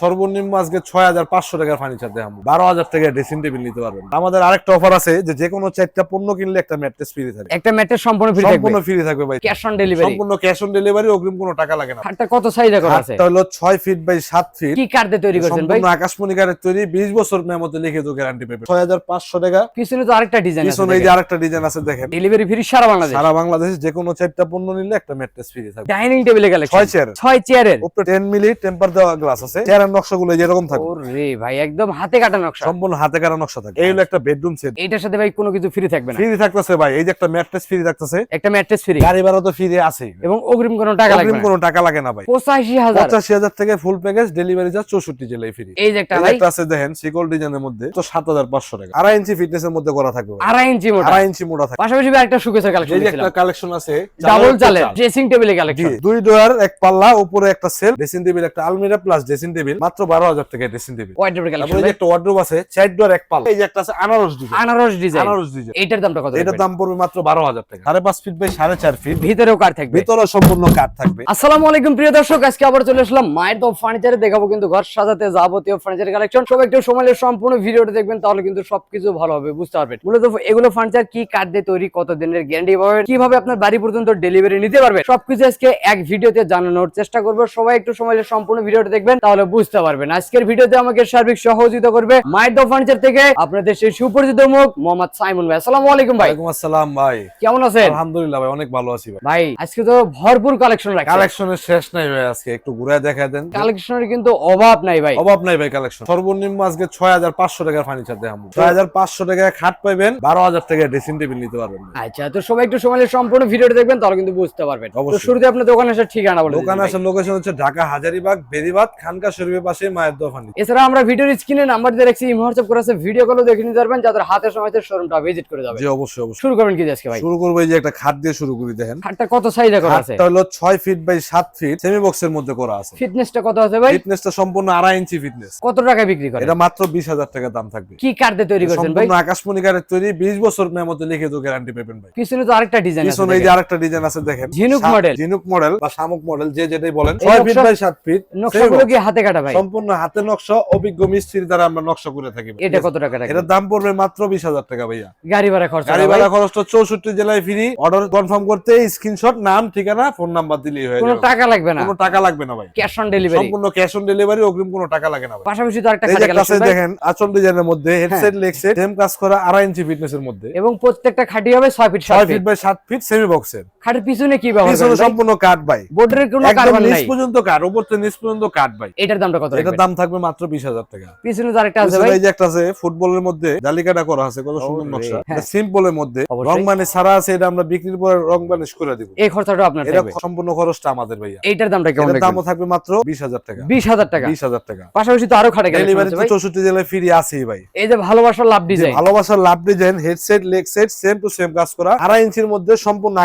সর্বনিম্ন আজকে ৬,৫০০ টাকার ফার্নিচার দেখাবো। ১২,০০০ টাকায় ড্রেসিং টেবিল নিতে পারবেন। আমাদের আরেকটা অফার আছে যে কোনো 4টা পণ্য কিনলে একটা ম্যাট্রেস ফ্রি থাকবে। একটা ম্যাট্রেস সম্পূর্ণ ফ্রি থাকবে। সম্পূর্ণ ফ্রি থাকবে ভাই। Cash on delivery. সম্পূর্ণ ক্যাশ অন ডেলিভারি, অগ্রিম কোনো টাকা লাগে না। খাটটা কত সাইজ করা আছে? খাটটা হলো 6 ফিট বাই 7 ফিট। কি কাঠ দিয়ে তৈরি করেছেন ভাই? সম্পূর্ণ আকাশমণি কাঠের তৈরি, 20 বছর মেয়ামতে লিখিত গ্যারান্টি পাবেন। ৬,৫০০ টাকা। পিছনে তো আরেকটা ডিজাইন আছে। পিছনে এই যে আরেকটা ডিজাইন আছে দেখেন। ডেলিভারি ফ্রি সারা বাংলাদেশ। সারা বাংলাদেশ যে কোনো 4টা পণ্য নিলে একটা ম্যাট্রেস ফ্রি থাকবে। ডাইনিং টেবিলে কালেকশন 6 চেয়ারের উপরে 10 মিলি টেম্পার দেওয়া গ্লাস আছে। চেয়ারের নকশাগুলো যেরকম থাকবে। ওরে ভাই একদম হাতে কাটা নকশা। সম্পূর্ণ হাতে কাটা নকশা থাকবে। এই হলো একটা বেডরুম সেট। এটার সাথে ভাই কোনো কিছু ফ্রি থাকবে না? ফ্রি থাকতেছে ভাই। এই যে একটা ম্যাট্রেস ফ্রি থাকতেছে। একটা ম্যাট্রেস ফ্রি। গাড়ি ভাড়া তো ফ্রি আছে এবং অগ্রিম কোনো টাকা লাগবে না। অগ্রিম কোনো টাকা লাগে না ভাই। ৮৫,০০০। ৮৫,০০০ থেকে ফুল প্যাকেজ, ডেলিভারি চার্জ ৬৪ জেলায় ফ্রি। এই যে একটা ভাই একটা আছে দেখেন সিকল ডিজাইনের মধ্যে, তো ৭৫০০ টাকা। ২.৫ ইঞ্চি ফিটনেসের মধ্যে করা থাকবে ভাই। ২.৫ ইঞ্চি মোটা। ২.৫ ইঞ্চি মোটা থাকবে। পাশাপাশি ভাই একটা শোকেসের কালেকশন এই যে দেখছিলাম। একটা কালেকশন আছে ডাবল চালের ড্রেসিং টেবিলে কালেকশন। 2 ডোর, এক পাল্লা, উপরে একটা সেলফ, ড্রেসিং টেবিল, একটা আলমিরা প্লাস ড্রেসিং টেবিল, মাত্র ১২,০০০ টাকা ড্রেসিং টেবিল। ওয়াইড্রোবের কালেকশন। এই যে একটা ওয়ার্ডরোব আছে 4 ডোর, এক পাল্লা। এই যে একটা আছে আনারস ডিজাইন। আনারস ডিজাইন। আনারস ডিজাইন। এটার দামটা কত? এটার দাম পড়বে মাত্র ১২,০০০ টাকা। 5.5 ফিট বাই 4.5 ফিট। ভিতরেও কাঠ থাকবে। ভিতরে সম্পূর্ণ কাঠ থাকবে। আসসালামু আলাইকুম প্রিয় দর্শক, আজকে আবার চলে আসলাম মায়ের দোকান ফার্নিচারে। দেখাবো কিন্তু ঘর সাজাতে যাবতীয় ফার্নিচার কালেকশন। সবাই একটু সময় নিয়ে সম্পূর্ণ ভিডিওটা দেখবেন, তাহলে কিন্তু সবকিছু ভালোভাবে বুঝতে পারবেন। মূলত এগুলো ফার্নিচার কি কাঠ দিয়ে তৈরি, কত দিনের গ্যারান্টি পাবেন, কিভাবে আপনার বাড়ি পর্যন্ত ডেলিভারি নিতে পারবেন, সবকিছু আজকে এক ভিডিওতে জানানোর চেষ্টা করবো। সবাই একটু সময় নিয়ে সম্পূর্ণ ভিডিওটা দেখবেন, তাহলে বুঝতে পারবেন। আজকের ভিডিওতে আমাকে সার্বিক সহযোগিতা করবে মায়ের দোকান ফার্নিচার থেকে আপনাদের সেই সুপরিচিত মুখ মোহাম্মদ সাইমন ভাই। আসসালামু আলাইকুম ভাই। ওয়ালাইকুম আসসালাম ভাই। কেমন আছেন? আলহামদুলিল্লাহ ভাই, অনেক ভালো আছি ভাই। ভাই আজকে তো ভরপুর কালেকশন রাখছেন। কালেকশনের শেষ নাই ভাই, আজকে একটু ঘুরে দেখায় দেন। কালেকশনের কিন্তু অভাব নাই ভাই। অভাব নাই ভাই কালেকশন। সর্বনিম্ন আজকে ৬,৫০০ টাকার ফার্নিচার দেখাবো। ৬,৫০০ টাকায় খাট পাবেন, ১২,০০০ টাকায় ড্রেসিং টেবিল নিতে পারবেন। আচ্ছা, তো সবাই একটু সময় নিয়ে সম্পূর্ণ ভিডিওটা দেখবেন, তাহলে কিন্তু বুঝতে পারবেন। তো শুরুতে আপনার দোকান আসার ঠিকানা বলুন। দোকান আসার লোকেশন হচ্ছে ঢাকা হাজারীবাগ বেদিবাদ খানকা শরীফের পাশে মায়ের দোকান ফার্নিচার। এছাড়া আমরা ভিডিওর স্ক্রিনে নাম্বার দিয়ে রাখছি, ইমো হোয়াটসঅ্যাপ করে আছে, ভিডিও কলও দেখে নিতে পারবেন, যাদের হাতে সময় আছে শোরুমটা ভিজিট করে যাবেন। জি অবশ্যই অবশ্যই। শুরু করবেন কি আজকে ভাই? শুরু করব এই যে একটা খাট দিয়ে শুরু করি। দেখেন খাটটা কত সাইজ করা আছে? খাটটা হলো 6 ফিট বাই 7 ফিট, সেমি বক্সের মধ্যে করা আছে। ফিটনেসটা কত আছে ভাই? ফিটনেসটা সম্পূর্ণ ২.৫ ইঞ্চি ফিটনেস। কত টাকা বিক্রি করেন? এটা মাত্র ২০,০০০ টাকা দাম থাকবে। কি কাঠ দিয়ে তৈরি করেছেন ভাই? সম্পূর্ণ আকাশমণি কাঠের তৈরি, 20 বছর মেয়ামতে লিখিত গ্যারান্টি পাবেন ভাই। পিছনে তো আরেকটা ডিজাইন আছে। পিছনে এই যে আরেকটা ডিজাইন আছে দেখেন। ঝিনুক মডেল। ঝিনুক মডেল বা শামুক মডেল, যে যেটাই বলেন। 6 ফিট বাই 7 ফিট। নকশাগুলো কি হাতে কাটা ভাই? সম্পূর্ণ হাতে নকশা, অভিজ্ঞ মিস্ত্রি দ্বারা আমরা নকশা করে থাকি। এটা কত টাকা রাখেন? এটার দাম পড়বে মাত্র ২০,০০০ টাকা ভাইয়া। গাড়ি ভাড়া খরচ? গাড়ি ভাড়া খরচটা ৬৪ জেলায় ফ্রি। অর্ডার কনফার্ম করতে স্ক্রিনশট, নাম, ঠিকানা, ফোন নাম্বার দিলেই হয়ে যাবে। কোনো টাকা লাগবে না? কোনো টাকা লাগবে না ভাই। Cash on delivery. সম্পূর্ণ ক্যাশ অন ডেলিভারি, অগ্রিম কোনো টাকা লাগে না ভাই। পাশাপাশি তো আরেকটা এই খাট যে কালেকশন কাছে দেখেন আঁচল ডিজাইনের মধ্যে, হেডসেট লেগ সেট, সেম কাজ করা, ২.৫ ইঞ্চি ফিটনেসের মধ্যে। এবং প্রত্যেকটা খাটি হবে 6 feet 6 feet by 7 feet semi বক্সের। খাটের পিছনে কি ব্যবহার পিছনে করেন? সম্পূর্ণ কাঠ ভাই। বোর্ডের কোনো একদম কারবার নিচ নাই। পর্যন্ত কাঠ, উপর থেকে নিচ পর্যন্ত কাঠ ভাই। এটার দামটা কত? এটার দাম থাকবে মাত্র ২০,০০০ টাকা। পিছনে তো আরেকটা আছে ভাই। এই যে একটা আছে ফুটবলের মধ্যে জালিকাটা করা আছে, কত সুন্দর নকশা। এটা সিম্পলের মধ্যে অবশ্যই। রং বানিশ ছাড়া আছে, এটা আমরা বিক্রির পরে রং বানিশ করে দিব। এই খরচাটা আপনার এটা থাকবে? সম্পূর্ণ খরচটা আমাদের ভাইয়া। এইটার দামটা কেমন? এটার দামও থাকবে মাত্র ২০,০০০ টাকা। ২০,০০০ টাকা। ২০,০০০ টাকা। পাশাপাশি তো আরো খাটে কালেকশন ডেলিভারি আছে ভাই। ৬৪ জেলায় ফ্রি আছেই ভাই। এই যে ভালোবাসার লাভ ডিজাইন। ভালোবাসার লাভ design, headset leg set, same to same কাজ করা, ২.৫ ইঞ্চির মধ্যে সম্পূর্ণ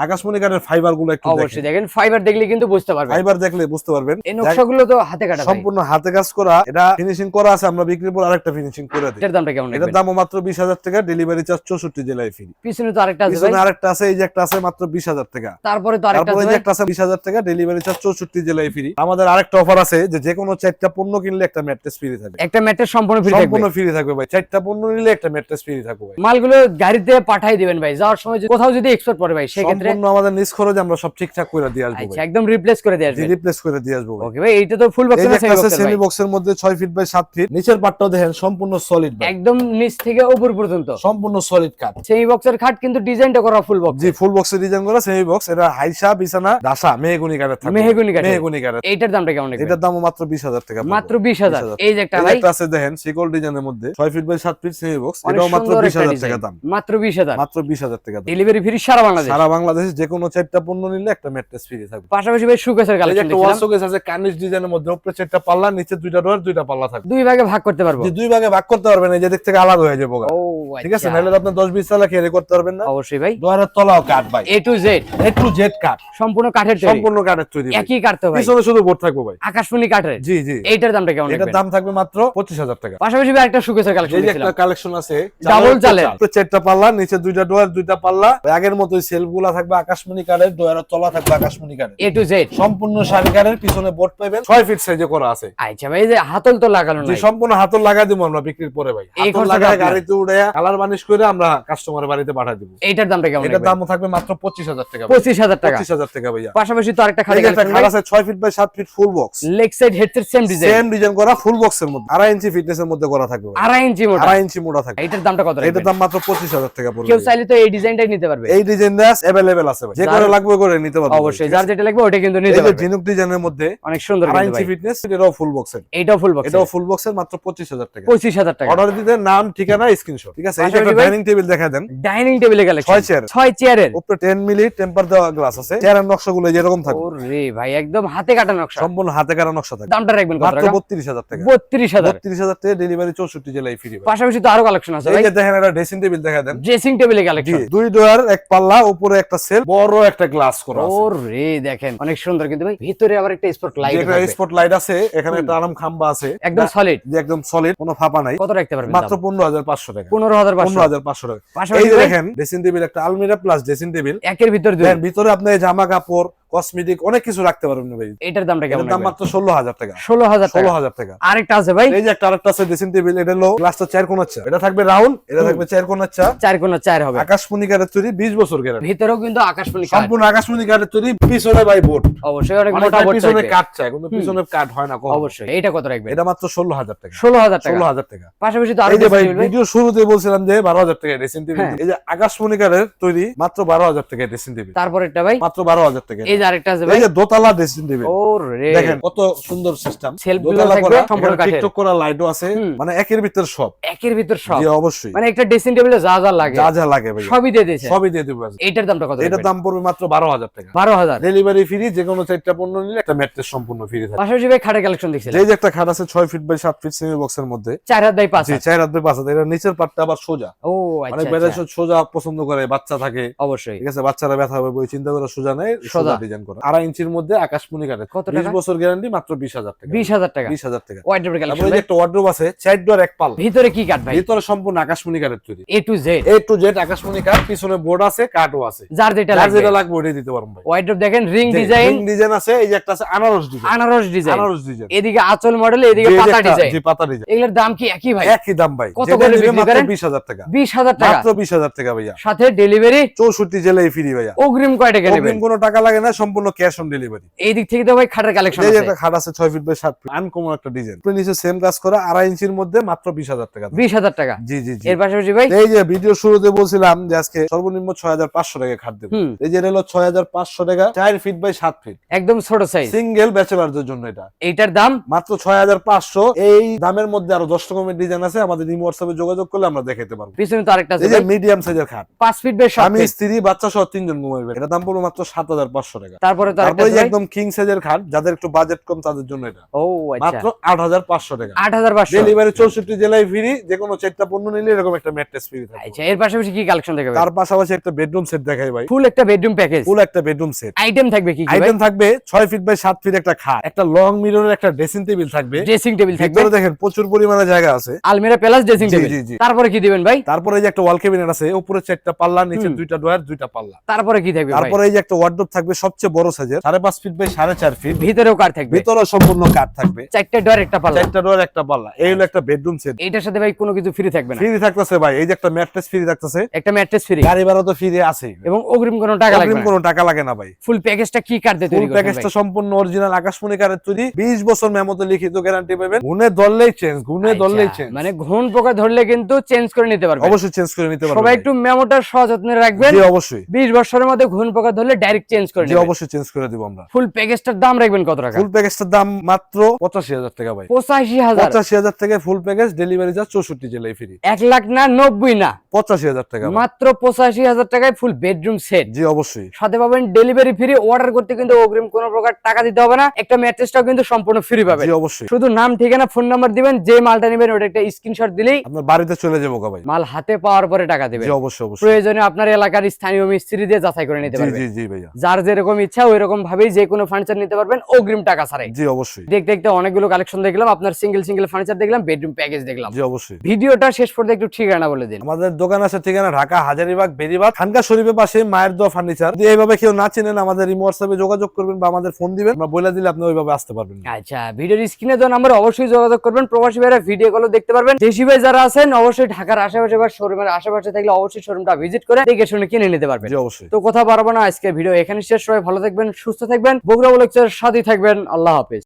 আকাশমণি কাঠের ফাইবার গুলো একটু অবশ্যই দেখেন, ফাইবার দেখলে কিন্তু বুঝতে পারবেন। ফাইবার দেখলে বুঝতে পারবেন। এই নকশাগুলো তো হাতে কাটা ভাই। সম্পূর্ণ হাতে কাজ করা, এটা ফিনিশিং করা আছে, আমরা বিক্রির পর আরেকটা ফিনিশিং করে দিই। এটার দামটা কেমন? এটার দামও মাত্র ২০,০০০ টাকা, ডেলিভারি চার্জ ৬৪ জেলায় ফ্রি। পিছনে তো আরেকটা আছে ভাই। পিছনে আরেকটা আছে, এই যে একটা আছে মাত্র ২০,০০০ টাকা। তারপরে তো আরেকটা তারপরে আছে যে ভাই। একটা আছে ২০,০০০ টাকা, ডেলিভারি চার্জ ৬৪ জেলায় ফ্রি। আমাদের আরেকটা অফার আছে যে কোনো 4টা পণ্য কিনলে একটা ম্যাট্রেস ফ্রি থাকবে। একটা ম্যাট্রেস সম্পূর্ণ ফ্রি থাকবে। সম্পূর্ণ ফ্রি থাকবে ভাই। 4টা পণ্য নিলে একটা ম্যাট্রেস ফ্রি থাকবে ভাই। মালগুলো গাড়িতে পাঠিয়ে দিবেন ভাই, যাওয়ার সময় কোথাও যদি এক্সপোর্ট পড়ে ভাই, সেই ক্ষেত্রে সম্পূর্ণ আমাদের নিজ খরচে আমরা সব ঠিকঠাক করে দিয়ে আসবো আচ্ছা, ভাই। একদম রিপ্লেস করে দিয়ে আসবেন। রিপ্লেস করে দিয়ে আসবো ভাই। ওকে ভাই, এইটা তো ফুল বক্স এই যে না একটা আছে সেমি সেমি বক্স? বক্সের মধ্যে 6 ফিট বাই 7 ফিট, নিচের পাটটাও দেখেন সম্পূর্ণ সলিড ভাই। একদম নিচ থেকে উপর পর্যন্ত সম্পূর্ণ সলিড কাঠ। সেমি বক্সের খাট, কিন্তু ডিজাইনটা করা ফুল বক্স। জি ফুল বক্সের ডিজাইন করা সেমি বক্স। এটা হাইসা বিছানা দাসা মেহগনি কাঠের থাকবে। মেহগনি কাঠের। মেহগনি কাঠের। এইটার দামটা কেমন? এটার দামও মাত্র ২০,০০০ টাকা। মাত্র ২০,০০০। এই যে একটা এই ভাই, একটা আছে দেখেন সিকল ডিজাইনের মধ্যে ৬ feet by 7 feet semi box. অনেক এটাও মাত্র সুন্দর একটা ২০,০০০ ডিজাইন। টাকা দাম। মাত্র ২০,০০০। মাত্র ২০,০০০ টাকা দাম। ডেলিভারি ফ্রি সারা বাংলাদেশ। সারা বাংলাদেশ যে কোনো 4টা পণ্য নিলে একটা ম্যাট্রেস ফ্রি থাকবে। পাশাপাশি ভাই শোকেসের এই যে কালেকশন একটা ওয়াল দেখলাম। শোকেস আছে কার্নিশ ডিজাইনের মধ্যে, উপরে 4টা পাল্লা, নিচে 2টা ডোর, 2টা পাল্লা থাকবে। দুই ভাগে ভাগ করতে পারবো। যে দুই ভাগে ভাগ করতে পারবেন, এই যে দিক থেকে আলাদা হয়ে যাবে। ও ঠিক আছে, আচ্ছা। নাহলে আপনি 10-20 সালে ক্যারি করতে পারবেন না। অবশ্যই ভাই। ডোরের তলাও কাঠ ভাই। A to Z, A to Z কাঠ। সম্পূর্ণ কাঠের তৈরি। সম্পূর্ণ কাঠের তৈরি। একই কাঠ তো ভাই। পিছনে শুধু বোর্ড থাকবে ভাই। আকাশমণি কাঠের। জি জি। এইটার দামটা কেমন? এটার দাম থাকবে মাত্র 25,০০০ টাকা। পাশাপাশি ভাই একটা শোকেসের কালেকশন এই যে দেখলাম। একটা কালেকশন আছে ডাবল চালের। উপরে 4টা পাল্লা, নিচে 2টা ডোর, 2টা পাল্লা। আগের মতোই সেলফগুলা থাকবে আকাশমণি কাঠের, ডোরের তলা থাকবে আকাশমণি কাঠের। A to Z, সম্পূর্ণ শাড়ি কাঠের, পিছনে বোর্ড পাবেন। 6 ফিট সাইজে করা আছে। আচ্ছা ভাই, এই যে হাতল তো লাগানো যে নাই, সম্পূর্ণ হাতল লাগাই দিব আমরা বিক্রির পরে ভাই। এই হাতল খরচাটা লাগায় আপনার? গাড়িতে উড়ে কালার বানিশ করে আমরা কাস্টমারের বাড়িতে পাঠিয়ে দিব। এইটার দামটা কেমন? এটার দাম থাকবে মাত্র 25,000 টাকা। 25,000 টাকা। 25,000 টাকা ভাইয়া। পাশাপাশি তো আরেকটা খাট এই যে একটা খাট আছে 6 feet by 7 feet full box, leg side headset same design, same design করা ফুল বক্সের মধ্যে 2.5 ইঞ্চি ফিটনেসের মধ্যে করা থাকবে ভাই। 2.5 ইঞ্চি মোটা। 2.5 ইঞ্চি মোটা থাকবে। এইটার দামটা কত? এটার দাম মাত্র 25,000 টাকা পড়বে। কেউ চাইলে তো এই ডিজাইনটাই নিতে পারবে। এই ডিজাইনটা अवेलेबल আছে ভাই, যে করে লাগবে করে নিতে পারবে। অবশ্যই যার যেটা লাগবে ওটা কিন্তু নিতে এই যে পারবে। ঝিনুক ডিজাইনের মধ্যে অনেক সুন্দর 2.5 কিন্তু ইঞ্চি ভাই। ফিটনেস, এটাও ফুল বক্সের। এইটাও ফুল বক্স, এটাও ফুল বক্সের মাত্র 25,000 টাকা। 25,000 টাকা। অর্ডার দিতে নাম, ঠিকানা, স্ক্রিনশট। ঠিক আছে, এই যে একটা পাশাপাশি ভাই ডাইনিং টেবিল দেখা দেন। ডাইনিং টেবিলে কালেকশন 6 চেয়ার, 6 চেয়ারের উপরে 10 মিলি টেম্পার দেওয়া গ্লাস আছে। চেয়ারের নকশাগুলো যেরকম থাকবে, ওরে ভাই একদম হাতে কাটা নকশা। সম্পূর্ণ হাতে কাটা নকশা থাকবে। দামটা রাখবেন কত মাত্র টাকা? 32,000 টাকা। 32,000। 32,000 টাকা ডেলিভারি 64 জেলায় ফ্রি ভাই। পাশাপাশি তো আরো কালেকশন আছে এই ভাই। যে দেখেন একটা ড্রেসিং টেবিল দেখা দেন। ড্রেসিং টেবিলে জি, কালেকশন 2 ডোর, এক পাল্লা, উপরে একটা সেল, বড় একটা গ্লাস করা আছে। ওরে দেখেন অনেক সুন্দর কিন্তু ভাই। ভিতরে আবার একটা স্পট লাইট একটা আছে, স্পট লাইট আছে, এখানে একটা আরাম খাম্বা আছে, একদম সলিড, যে একদম সলিড, কোনো ফাঁপা নাই। কত রাখতে পারবেন? মাত্র 15,500 টাকা। 15,500। 15,500 টাকা। পাশাপাশি এই যে ভাই দেখেন ড্রেসিং টেবিল, একটা আলমিরা প্লাস ড্রেসিং টেবিল, একের ভিতর দুই। দেখেন ভিতরে আপনি জামা কাপড়, কসমেটিক অনেক কিছু রাখতে পারবেন ভাই। এটার দামটা কেমন? এটার দাম মাত্র 16,000 টাকা। 16,000 টাকা। 16,000 টাকা। আরেকটা আছে ভাই, এই যে আরেকটা আছে ড্রেসিং টেবিল, এটা হলো গ্লাসটা 4 কোণার চা, এটা থাকবে রাউন্ড, এটা থাকবে 4 কোণার চা, 4 কোণা 4 হবে। আকাশমণি কাঠের তৈরি, 20 বছর গ্যারান্টি। ভিতরেও কিন্তু আকাশমণি কাঠ, সম্পূর্ণ আকাশমণি কাঠের তৈরি, পিছনে ভাই বোর্ড। অবশ্যই অনেক অনেক মোটা বোর্ড পিছনে থাকবে। কাঠ চায়, কিন্তু পিছনে কাঠ হয় না কখনো। অবশ্যই। এটা কত রাখবেন? এটা মাত্র 16,000 টাকা। 16,000 টাকা। 16,000 টাকা। পাশাপাশি তো আরো এই যে ভাই dressing table ভিডিও শুরুতে বলছিলাম যে 12,000 টাকা ড্রেসিং টেবিল, হ্যাঁ। এই যে আকাশমণি কাঠের তৈরি মাত্র 12,000 টাকা ড্রেসিং টেবিল। তারপরেরটা ভাই, মাত্র 12,000 টাকা। এই যে আরেকটা আছে ভাই, এই যে দোতলা ড্রেসিং টেবিল, ওরে দেখেন কত সুন্দর সিস্টেম। Shelf গুলো দোতলা থাকবে করা, সম্পূর্ণ এখানে কাঠের। টিকটক করা লাইটও আছে, মানে একের ভিতর সব। একের ভিতর সব, জি অবশ্যই, মানে একটা ড্রেসিং টেবিলে যা যা লাগে যা যা লাগে ভাই সবই দিয়ে দিয়েছে। সবই দিয়ে দেবো আজকে। এইটার দামটা কত? এটার দাম পড়বে মাত্র 12,000 টাকা। 12,000। ডেলিভারি ফ্রি, যে কোনো 4টা পণ্য নিলে একটা ম্যাট্রেস সম্পূর্ণ ফ্রি থাকে। পাশাপাশি ভাই খাটের কালেকশন দেখছিলেন, এই যে একটা খাট আছে 6 ফিট বাই 7 ফিট সেমি বক্সের মধ্যে, 4 হাত বাই 5 জি 4 হাত বাই 5 হাত। এটা নিচের পাটটা আবার সোজা, ও অনেক আচ্ছা বেড়ে আচ্ছা। সোজা পছন্দ করে, বাচ্চা থাকে, অবশ্যই। ঠিক আছে, বাচ্চারা ব্যথা হবে বই চিন্তা করে সোজা নেই, সোজা ডিজাইন করা 2.5 ইঞ্চির মধ্যে আকাশমণি কাঠের। কত 20 টাকা? বছর গ্যারান্টি, মাত্র 20,000 টাকা। 20,000 টাকা। 20,000 টাকা। ওয়াইড্রোবের তারপরে কালেকশন এই যে একটা ওয়ার্ডরোব আছে 4 ডোর, এক পাল্লা, ভিতরে কি কাঠ ভাই? ভিতরে সম্পূর্ণ আকাশমণি কাঠের তৈরি, A to Z, A to Z আকাশমণি কাঠ, পিছনে বোর্ড আছে, কাঠও আছে, যার যেটা যার লাগবে। যেটা লাগবে ওটাই দিতে পারবেন ভাই। ওয়াইড্রোব দেখেন, রিং ডিজাইন, ডিজাইন আছে, এই যে একটা আছে আনারস ডিজাইন, আনারস ডিজাইন, আনারস ডিজাইন, এদিকে আঁচল মডেল, এদিকে যে পাতা একটা- ডিজাইন। জি পাতা ডিজাইন। এগুলোর দাম কি একই ভাই? একই দাম ভাই, কত যেটা করে নিবে বিক্রি মাত্র করেন? 20,000 টাকা। 20,000 টাকা। মাত্র 20,000 টাকা ভাইয়া। সাথে ডেলিভারি 64 জেলায় ফ্রি ভাইয়া। অগ্রিম কয় টাকা নেবেন? অগ্রিম কোনো টাকা লাগে না, সম্পূর্ণ ক্যাশ অন ডেলিভারি। এই দিক থেকে তো ভাই খাটের কালেকশন এই যে আছে। একটা খাট আছে 6 ফিট বাই 7 ফিট, আনকমন একটা ডিজাইন, উপরে নিচে সেম কাজ করা, 2.5 ইঞ্চির মধ্যে মাত্র 20,000 টাকা। 20,000 টাকা। জি জি জি। এর পাশাপাশি ভাই, এই যে ভিডিও শুরুতে বলছিলাম যে আজকে সর্বনিম্ন 6,500 টাকা খাট দেব। হুম। এই যে এটা হলো 6,500 টাকা, 4 ফিট বাই 7 ফিট, একদম ছোট সাইজ, সিঙ্গেল ব্যাচেলারদের জন্য এটা। এইটার দাম মাত্র 6,500। এই দামের মধ্যে আরো 10 রকমের ডিজাইন আছে, আমাদের ইমো হোয়াটসঅ্যাপে যোগাযোগ করলে আমরা দেখাতে পারবো। পিছনে তো আরেকটা আছে এই যে ভাই, মিডিয়াম সাইজের খাট, 5 ফিট বাই 7 আমি ফিট। স্ত্রী বাচ্চা সহ 3 জন ঘুমাইবে, এটা দাম পড়বে মাত্র 7,500 টাকা। তারপরে তো আরেকটা তারপরে আছে যে ভাই, একদম কিং সাইজের খাট, যাদের একটু বাজেট কম তাদের জন্য এটা ও আচ্ছা, মাত্র 8,500 টাকা। 8,500। ডেলিভারি 64 জেলায় ফ্রি, যে কোনো 4টা পণ্য নিলে এরকম একটা ম্যাট্রেস ফ্রি থাকবে। আচ্ছা, এর পাশাপাশি কি কালেকশন দেখাবে? তার পাশাপাশি একটা বেডরুম সেট দেখাই ভাই, ফুল একটা বেডরুম প্যাকেজ, ফুল একটা বেডরুম সেট। আইটেম থাকবে কি কি ভাই? আইটেম থাকবে 6 ফিট বাই 7 ফিট একটা খাট, একটা লং মিররের একটা ড্রেসিং টেবিল থাকবে, ড্রেসিং টেবিল থাকবে, ভিতরে দেখেন প্রচুর পরিমাণে জায়গা আছে, আলমিরা প্লাস ড্রেসিং জি, টেবিল। জি, জি। তারপরে কি দিবেন ভাই? তারপরে এই যে একটা ওয়াল ক্যাবিনেট আছে, উপরে 4টা পাল্লা, নিচে 2টা ডয়ার, 2টা পাল্লা। তারপরে কি থাকবে ভাই? তারপরে এই যে একটা ওয়ার্ডরোব থাকবে সবচেয়ে বড় সাইজের, 5.5 ফিট বাই 4.5 ফিট, ভিতরেও কার থাকবে, ভিতরে সম্পূর্ণ কাঠ থাকবে, 4টা ডোর একটা পাল্লা। 4টা ডয়ার, একটা পাল্লা। এই হলো একটা বেডরুম সেট। এইটার সাথে ভাই কোনো কিছু ফ্রি থাকবে না? ফ্রি থাকতেছে ভাই, এই যে একটা ম্যাট্রেস ফ্রি থাকতেছে, একটা ম্যাট্রেস ফ্রি, গাড়ি ভাড়া তো ফ্রি আছে, এবং অগ্রিম কোনো টাকা লাগবে অগ্রিম না। কোনো টাকা লাগে না ভাই। ফুল প্যাকেজটা কি কার্ড দিয়ে ফুল তৈরি করবেন প্যাকেজটা ভাই? সম্পূর্ণ অরিজিনাল আকাশমণি কাঠের তৈরি, 20 বছর মেমোতে লিখিত গ্যারান্টি পাবেন, গুণে ধরলেই চেঞ্জ, গুণে ধরলেই আচ্ছা, চেঞ্জ, মানে ঘুণ পোকা ধরলে কিন্তু চেঞ্জ করে নিতে পারবেন। অবশ্যই চেঞ্জ করে নিতে পারবেন। সবাই একটু মেমোটা সযত্নে রাখবেন। জি অবশ্যই, 20 বছরের মধ্যে ঘুণ পোকা ধরলে ডাইরেক্ট চেঞ্জ করে জি নেবেন। অবশ্যই চেঞ্জ করে দিব আমরা। ফুল প্যাকেজটার দাম রাখবেন কত টাকা? ফুল প্যাকেজটার দাম মাত্র 85,000 টাকা ভাই। 85,000। 85,000 টাকা ফুল প্যাকেজ, ডেলিভারি চার্জ 64 জেলায় ফ্রি। 1 লাখ না 90 না, 85,000 টাকা ভাই। মাত্র 85,000 টাকায় ফুল বেডরুম সেট। জি অবশ্যই, সাথে পাবেন ডেলিভারি ফ্রি। অর্ডার করতে কিন্তু অগ্রিম কোনো প্রকার টাকা দিতে হবে না। একটা ম্যাট্রেসটাও কিন্তু সম্পূর্ণ ফ্রি পাবেন। জি অবশ্যই। শুধু নাম, ঠিকানা, ফোন নাম্বার দিবেন, যে মালটা নেবেন ওটা একটা স্ক্রিনশট দিলেই আপনার বাড়িতে চলে যাবো গা ভাই। মাল হাতে পাওয়ার পরে টাকা দিবেন। জি অবশ্যই, অবশ্যই। প্রয়োজনে আপনার এলাকার স্থানীয় মিস্ত্রি দিয়ে যাচাই করে নিতে জি পারবেন। জি জি ভাইয়া। যার যেরকম যেরকম ইচ্ছা ওই রকম ভাবেই যে কোনো ফার্নিচার নিতে পারবেন অগ্রিম টাকা ছাড়াই। জি অবশ্যই। দেখতে দেখতে অনেকগুলো কালেকশন দেখলাম, আপনার সিঙ্গেল ফার্নিচার দেখলাম, বেডরুম প্যাকেজ দেখলাম। জি অবশ্যই। ভিডিওটা শেষ পর্যন্ত একটু ঠিকানা বলে দিন। আমাদের দোকান আছে ঠিকানা ঢাকা হাজারীবাগ বেরিবাগ খানকা শরীফের পাশে মায়ের দোয়া ফার্নিচার। যদি এইভাবে কেউ না চেনেন আমাদের ইমো হোয়াটসঅ্যাপে যোগাযোগ করবেন বা আমাদের ফোন দিবেন, আমরা বলে দিলে আপনি ওইভাবে আসতে পারবেন। আচ্ছা, ভিডিওর স্ক্রিনে দেওয়া নাম্বারে অবশ্যই যোগাযোগ করবেন। প্রবাসী ভাইরা ভিডিও গুলো দেখতে পারবেন। দেশি ভাই যারা আছেন অবশ্যই ঢাকার আশেপাশে বা শোরুমের আশেপাশে থাকলে অবশ্যই শোরুমটা ভিজিট করে দেখে শুনে কিনে নিতে পারবেন। জি অবশ্যই। তো কথা বাড়াবো না, আজকে ভিডিও এখানে শেষ। সবাই ভালো থাকবেন, সুস্থ থাকবেন, বগুড়া ব্লগসের সাথে থাকবেন। আল্লাহ হাফেজ।